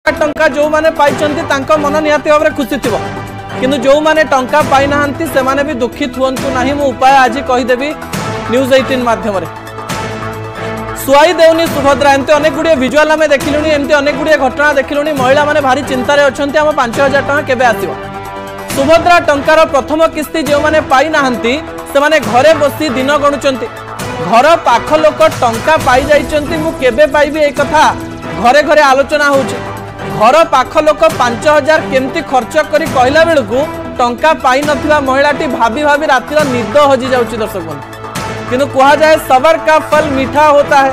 टंका जो माने पाइचंती तांको मन निहाती भाव खुशी थी किंतु जो माने टंका पाई नाहंती से माने भी दुखित हुअंतु नहीं। मु उपाय आज कहीदेवी न्यूज 18 माध्यम सुआई देउनी सुभद्रा एमती अनेक गुड़िया विजुआल आम देखिलुनी एमती अनेक गुड़िया घटना देखिलुनी। महिला माने भारी चिंतार अच्छा आम 5000 टंका केबे आसीबो। सुभद्रा टंकार प्रथम किस्ती जो माने पाई नाहंती से माने घरे बसी दिन गणुचंती। घर पाख लोक टंका पाई जाइचंती मु केबे पाइबी ए कथा घरे घरे आलोचना होउची। घर पाख लोक 5000 केमती खर्च करी कहला बेलू टंका पाई नथिबा महिलाटी भाभी भाभी रातिर निद हजि जाउची। दर्शक बंधु किंतु कहा जाए सबर का फल मीठा होता है।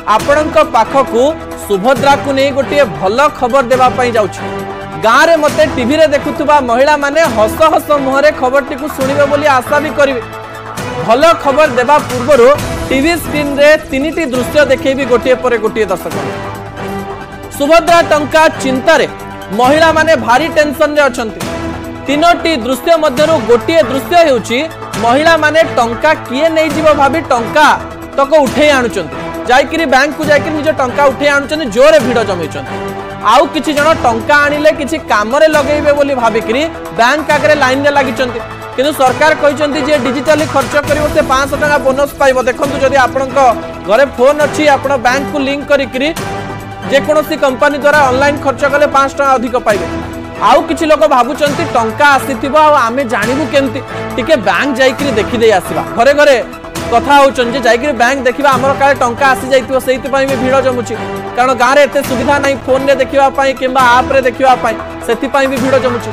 आपणक पाखकू सुभद्रा को नहीं गोटे भल खबर देवा पई जाउची। गाँव में मते टीवी रे देखुवा महिला माने हस हस मुहरे खबर टी शुणवे बोली आशा भी करेंगे। भल खबर देवा पूर्व टीवी स्क्रीन रे 3टी दृश्य देखेबी गोटे पर गोटे। दर्शक सुभद्रा टंका चिंतारे महिला माने भारी टेंशन रे अछंती। 3टी दृश्य मध्यरु गोटे दृश्य हेउची महिला माने टंका किए नहीं जीव भाभी टंका तक उठे आणुचंती। जाइकरी बैंक को जाइकरी निज टंका उठे आणुचंती। जोरे भिड़ जमैचंती। आउ किछि जण टंका आनिले किछि कामरे लगेइबे बोली भाबिकरी बैंक आगरे लाइन रे लागिचंती। किंतु सरकार कहिचंती जे डिजिटली खर्च करिवो से 500 टका बोनस पाइबो। देखंतु जदि आपनक घरे फोन अछि आपण बैंक को लिंक करिकरी जे कोनोसी कंपनी द्वारा ऑनलाइन खर्च कले 5 टका अधिक पाइबे। आउ किछि लोक भाबुचंती टंका आसीथिबो आ आमे जानिबु केमती टिके बैंक जाइकरी देखि देई आसीबा। घरे घरे कथा होचन जे जाइकरी बैंक देखिबा हमर काले टंका आसी जाइतिबो सेति पई भी भीड़ जमुची। कारण गाँव रे एते सुविधा नहीं फोन रे देखिबा पई किंबा ऐप रे देखिबा पई सेति पई भी भीड़ जमुची।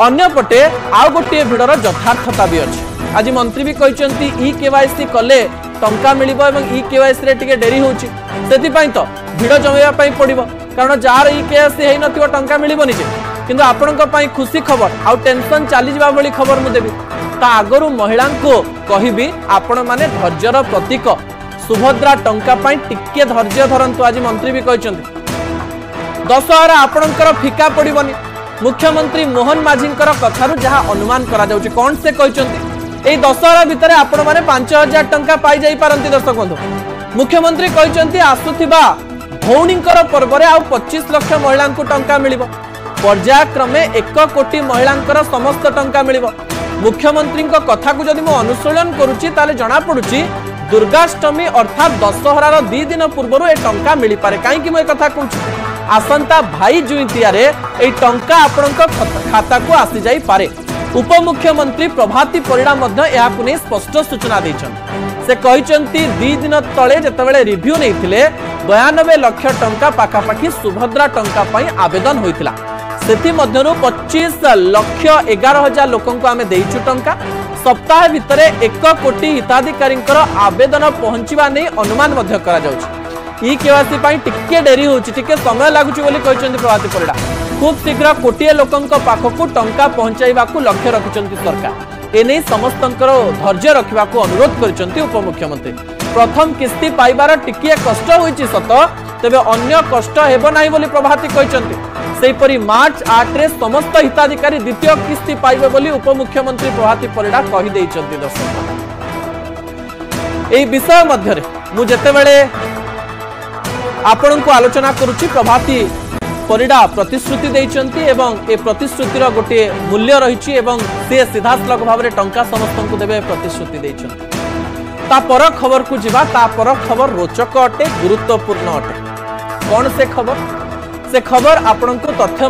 अन्य पटे आउ गोटे भिड़र यथार्थता भी अछि। आज मंत्री भी कहिचंती ई केवाईसी कले टंका मिलिबो एवं ई केवाईसी रे टिके डेरी होउची। सेति पई तो भिड़ जमेबा पई पड़िबो। कारण जार ई केवाईसी हेइ नथिबो टंका मिलिबो निजे। किंतु आपनक पई खुशी खबर आउ टेंशन चली जाबा बली खबर मु देबी। ता आगरु महिला को कहिबी आपण माने धैर्यर प्रतीक सुभद्रा टंका पई टिके धैर्य धरंतु। आज मंत्री भी कहिचंती दशहरा आपणकर फिका पड़िबनी। मुख्यमंत्री मोहन माझींकर कथारु जहा अनुमान करा जाउची कोन से कहिचंती एई दशहरा भितरे आपण माने 5000 टंका पाई जाई पारंती। दर्शक बंधु मुख्यमंत्री कहिचंती आसुथिबा भौणींकर पर्व रे आउ 25 लाख महिला को टंका मिलिबो। पर्यायक्रमे 1 कोटी महिलांकर समस्त टंका मिलिबो। मुख्यमंत्री कथा को जदि मु अनुसरण करूची ताले जना पडुची दुर्गाष्टमी अर्थात दशहरार 2 दिन पूर्व ए टंका मिली पारे। काई कि मु ए कथा कहूची आसंता भाई जुइतिया रे ए टंका आपनक खाता को आसी जाई पारे। उपमुख्यमंत्री प्रभाती परिडा मध्य या को नै स्पष्ट सूचना दैछन। से कहिचंती 2 दिन तळे जतबेले रिव्यू नैथिले 92 लाख टंका पाखापाखी सुभद्रा टंका पई आवेदन होइतिला। सेति मध्यरु 25 लाख 11,000 लोकन को आमे देइछु टंका। सप्ताह भितरे 1 कोटी हिताधिकारींकर आवेदन पहुंचीबा नै अनुमान मध्य करा जाउछि। ई केवासी पई टिके डेरी होउछि टिके समय लागुछि बोली कहिचंती प्रभाती परिडा। खूब शीघ्र कोटिए लोकन को पाखकु टंका पहुंचाइबा को लक्ष्य रखिचंती सरकार। एने समस्तंकर धैर्य रखिबा को अनुरोध करिचंती उपमुख्यमंत्री। प्रथम किस्ती पाइबार टिके कष्ट होइछि सत तबे अन्य कष्ट हेबो नाही बोली प्रभाती कहिचंती। सेपरी मार्च 8 रे समस्त हिताधिकारी द्वितीय किस्ती पाइबे बोली उपमुख्यमंत्री प्रभाती परिडा कहि दैचंती। दर्शक एई विषय मध्य रे मु जते बेले आपण को आलोचना करूची प्रभाती परिडा प्रतिश्रुति दैचंती एवं ए प्रतिश्रुतिर गोटे मूल्य रहिछि एवं से सीधासलख भाव रे टंका समस्त को देबे प्रतिश्रुति दैचंती। ता पर खबर को जिबा ता पर खबर रोचक अटे गुरुत्वपूर्ण अटे। कौन से खबर? से खबर आपण को तथ्य